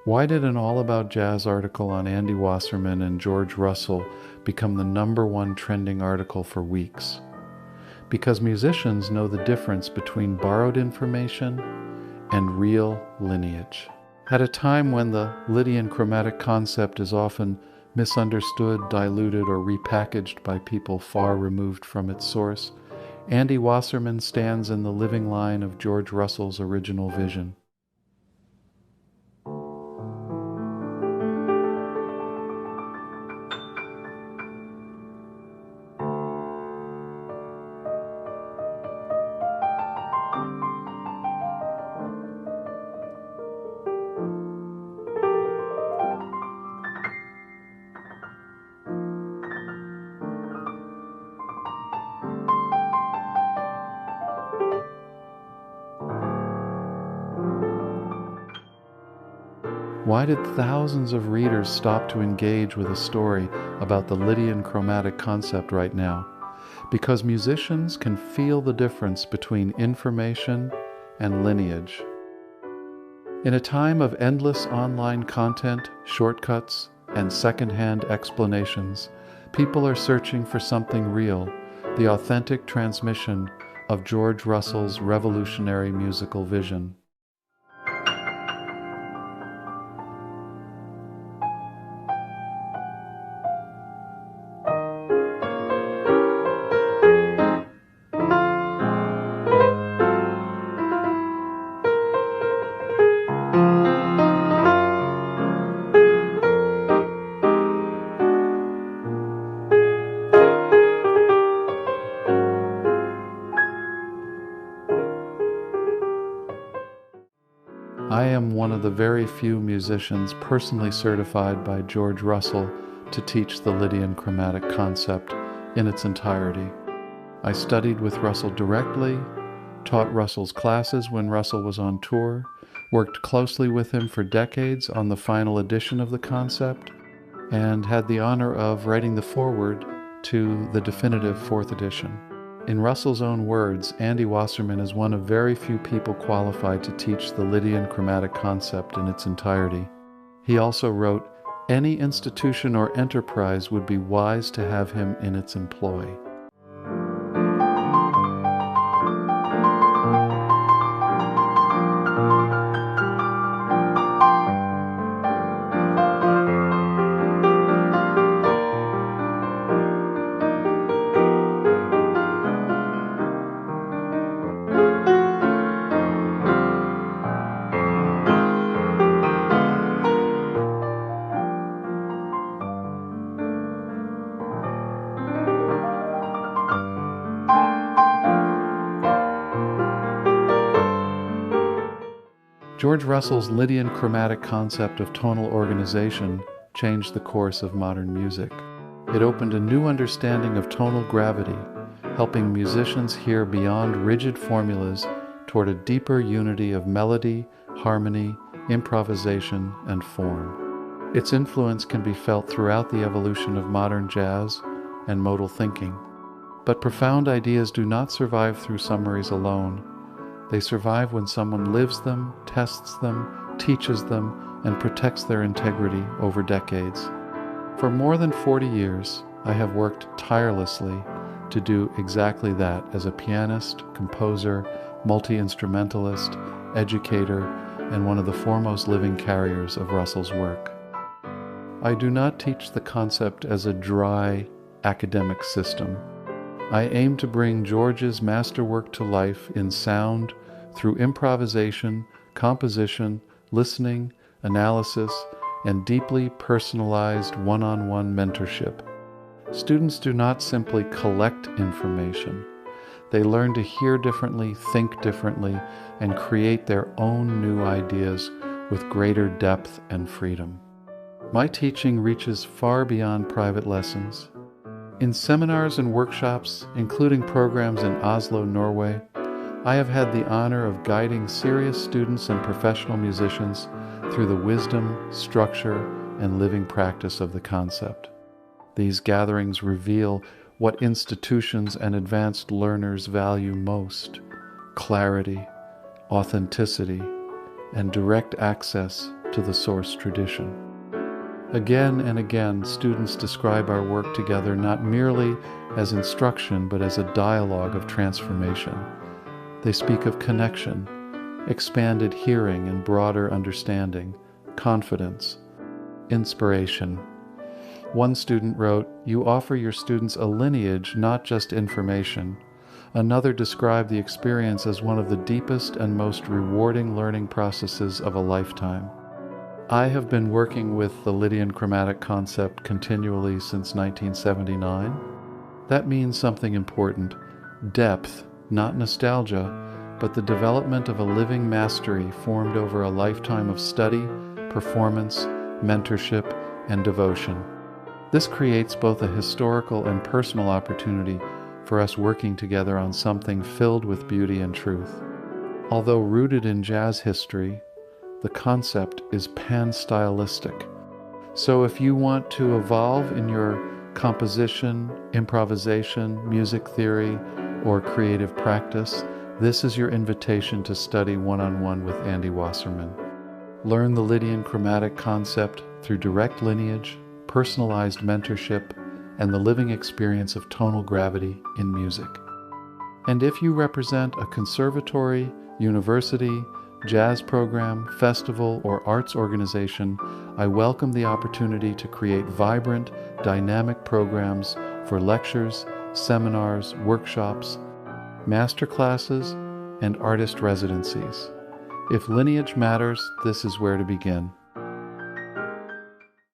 Why did an all-about jazz article on Andy Wasserman and George Russell become the #1 trending article for weeks? Because musicians know the difference between borrowed information and real lineage. At a time when the Lydian chromatic concept is often misunderstood, diluted, or repackaged by people far removed from its source, Andy Wasserman stands in the living line of George Russell's original vision. Why did thousands of readers stop to engage with a story about the Lydian chromatic concept right now? Because musicians can feel the difference between information and lineage. In a time of endless online content, shortcuts, and second-hand explanations, people are searching for something real, the authentic transmission of George Russell's revolutionary musical vision. I am one of the very few musicians personally certified by George Russell to teach the Lydian chromatic concept in its entirety. I studied with Russell directly, taught Russell's classes when Russell was on tour, worked closely with him for decades on the final edition of the concept, and had the honor of writing the foreword to the definitive 4th edition. In Russell's own words, Andy Wasserman is one of very few people qualified to teach the Lydian chromatic concept in its entirety. He also wrote, "Any institution or enterprise would be wise to have him in its employ." George Russell's Lydian chromatic concept of tonal organization changed the course of modern music. It opened a new understanding of tonal gravity, helping musicians hear beyond rigid formulas toward a deeper unity of melody, harmony, improvisation, and form. Its influence can be felt throughout the evolution of modern jazz and modal thinking. But profound ideas do not survive through summaries alone. They survive when someone lives them, tests them, teaches them, and protects their integrity over decades. For more than 40 years, I have worked tirelessly to do exactly that as a pianist, composer, multi-instrumentalist, educator, and one of the foremost living carriers of Russell's work. I do not teach the concept as a dry, academic system. I aim to bring George's masterwork to life in sound through improvisation, composition, listening, analysis, and deeply personalized one-on-one mentorship. Students do not simply collect information. They learn to hear differently, think differently, and create their own new ideas with greater depth and freedom. My teaching reaches far beyond private lessons. In seminars and workshops, including programs in Oslo, Norway, I have had the honor of guiding serious students and professional musicians through the wisdom, structure, and living practice of the concept. These gatherings reveal what institutions and advanced learners value most: clarity, authenticity, and direct access to the source tradition. Again and again, students describe our work together not merely as instruction, but as a dialogue of transformation. They speak of connection, expanded hearing and broader understanding, confidence, inspiration. One student wrote, "You offer your students a lineage, not just information." Another described the experience as one of the deepest and most rewarding learning processes of a lifetime. I have been working with the Lydian chromatic concept continually since 1979. That means something important: depth, not nostalgia, but the development of a living mastery formed over a lifetime of study, performance, mentorship, and devotion. This creates both a historical and personal opportunity for us working together on something filled with beauty and truth. Although rooted in jazz history, the concept is pan-stylistic. So if you want to evolve in your composition, improvisation, music theory, or creative practice, this is your invitation to study one-on-one with Andy Wasserman. Learn the Lydian chromatic concept through direct lineage, personalized mentorship, and the living experience of tonal gravity in music. And if you represent a conservatory, university, jazz program, festival, or arts organization, I welcome the opportunity to create vibrant, dynamic programs for lectures, seminars, workshops, masterclasses, and artist residencies. If lineage matters, this is where to begin.